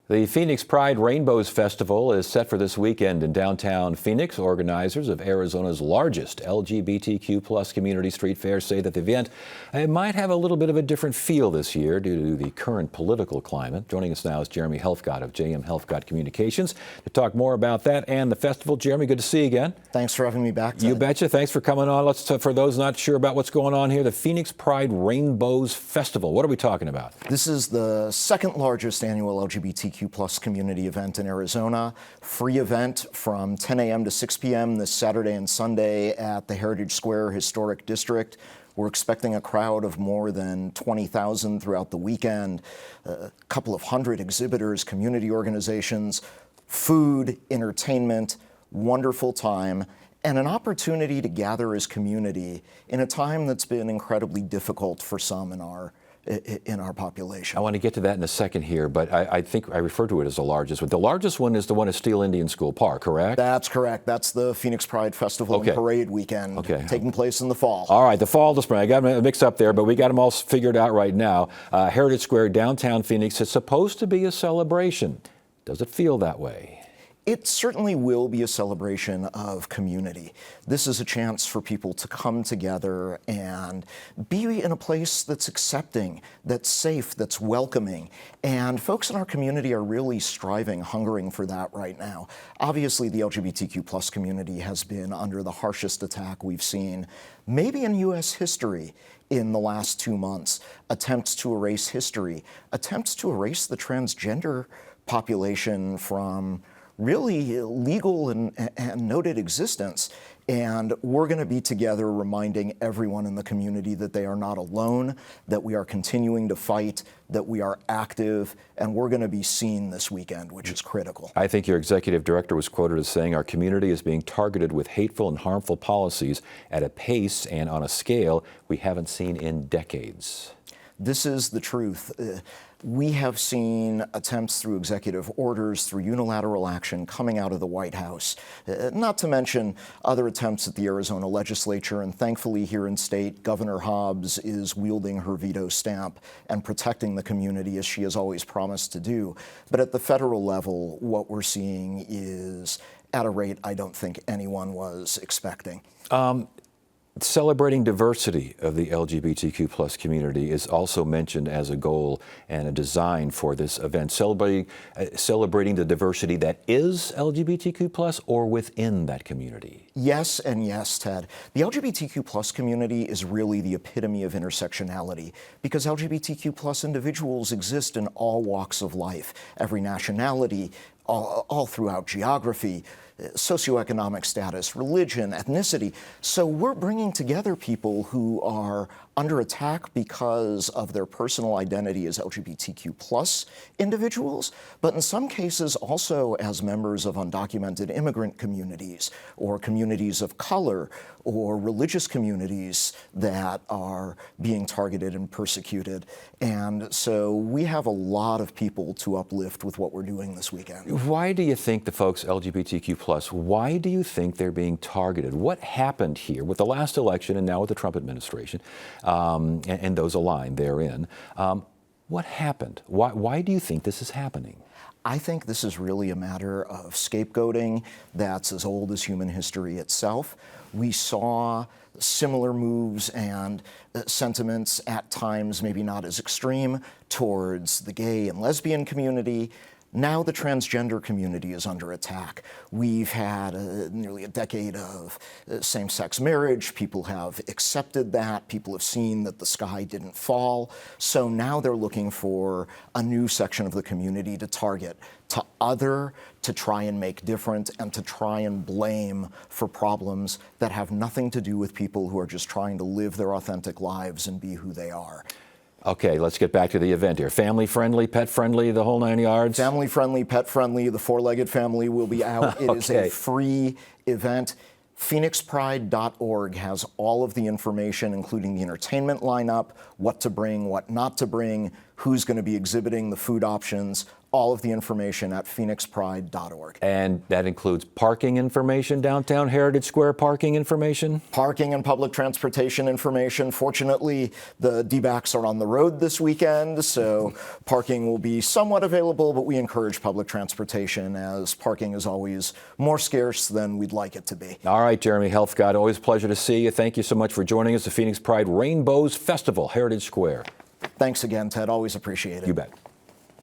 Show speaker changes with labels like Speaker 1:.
Speaker 1: The Phoenix Pride Rainbows Festival is set for this weekend in downtown Phoenix. Organizers of Arizona's largest LGBTQ+ community street fair say that the event might have a little bit of a different feel this year due to the current political climate. Joining us now is Jeremy Helfgott of JM Helfgott Communications to talk more about that and the festival. Jeremy, good to see you again.
Speaker 2: Thanks for having me back, Ted.
Speaker 1: You betcha. Thanks for coming on. For those not sure about what's going on here, the Phoenix Pride Rainbows Festival. What are we talking about?
Speaker 2: This is the second largest annual LGBTQ+ community event in Arizona. Free event from 10 a.m. to 6 p.m. this Saturday and Sunday at the Heritage Square Historic District. We're expecting a crowd of more than 20,000 throughout the weekend, a couple of hundred exhibitors, community organizations, food, entertainment, wonderful time, and an opportunity to gather as community in a time that's been incredibly difficult for some in our population.
Speaker 1: I want to get to that in a second here, but I think I refer to it as the largest. But the largest one is the one at Steele Indian School Park, correct?
Speaker 2: That's correct. That's the Phoenix Pride Festival and Parade weekend, taking place in the fall.
Speaker 1: All right, the fall, the spring. I got them mixed up there, but we got them all figured out right now. Heritage Square, downtown Phoenix. It's supposed to be a celebration. Does it feel that way?
Speaker 2: It certainly will be a celebration of community. This is a chance for people to come together and be in a place that's accepting, that's safe, that's welcoming. And folks in our community are really striving, hungering for that right now. Obviously, the LGBTQ+ community has been under the harshest attack we've seen, maybe in U.S. history, in the last 2 months. Attempts to erase history, attempts to erase the transgender population from really legal and noted existence. And we're going to be together reminding everyone in the community that they are not alone, that we are continuing to fight, that we are active, and we're going to be seen this weekend, which is critical.
Speaker 1: I think your executive director was quoted as saying our community is being targeted with hateful and harmful policies at a pace and on a scale we haven't seen in decades.
Speaker 2: This is the truth. We have seen attempts through executive orders, through unilateral action coming out of the White House, not to mention other attempts at the Arizona legislature. And thankfully here in state, Governor Hobbs is wielding her veto stamp and protecting the community as she has always promised to do. But at the federal level, what we're seeing is at a rate I don't think anyone was expecting.
Speaker 1: Celebrating diversity of the LGBTQ+ community is also mentioned as a goal and a design for this event. Celebrating the diversity that is LGBTQ+ or within that community.
Speaker 2: Yes and yes, Ted. The LGBTQ+ community is really the epitome of intersectionality because LGBTQ+ individuals exist in all walks of life, every nationality, all throughout geography, socioeconomic status, religion, ethnicity. So we're bringing together people who are under attack because of their personal identity as LGBTQ+ individuals, but in some cases also as members of undocumented immigrant communities or communities of color or religious communities that are being targeted and persecuted. And so we have a lot of people to uplift with what we're doing this weekend.
Speaker 1: Why do you think the folks LGBTQ+, why do you think they're being targeted? What happened here with the last election and now with the Trump administration and those aligned therein? What happened? Why do you think this is happening?
Speaker 2: I think this is really a matter of scapegoating that's as old as human history itself. We saw similar moves and sentiments at times, maybe not as extreme, towards the gay and lesbian community. Now the transgender community is under attack. We've had nearly a decade of same-sex marriage. People have accepted that. People have seen that the sky didn't fall. So now they're looking for a new section of the community to target, to other, to try and make different, and to try and blame for problems that have nothing to do with people who are just trying to live their authentic lives and be who they are.
Speaker 1: Okay, let's get back to the event here. Family-friendly, pet-friendly, the whole 9 yards?
Speaker 2: Family-friendly, pet-friendly. The four-legged family will be out. It is a free event. PhoenixPride.org has all of the information, including the entertainment lineup, what to bring, what not to bring, who's going to be exhibiting, the food options, all of the information at phoenixpride.org.
Speaker 1: And that includes parking information, downtown Heritage Square parking information?
Speaker 2: Parking and public transportation information. Fortunately, the D-backs are on the road this weekend, so parking will be somewhat available, but we encourage public transportation as parking is always more scarce than we'd like it to be.
Speaker 1: All right, Jeremy Helfgott, always a pleasure to see you. Thank you so much for joining us at Phoenix Pride Rainbows Festival, Heritage Square.
Speaker 2: Thanks again, Ted. Always appreciate it.
Speaker 1: You bet.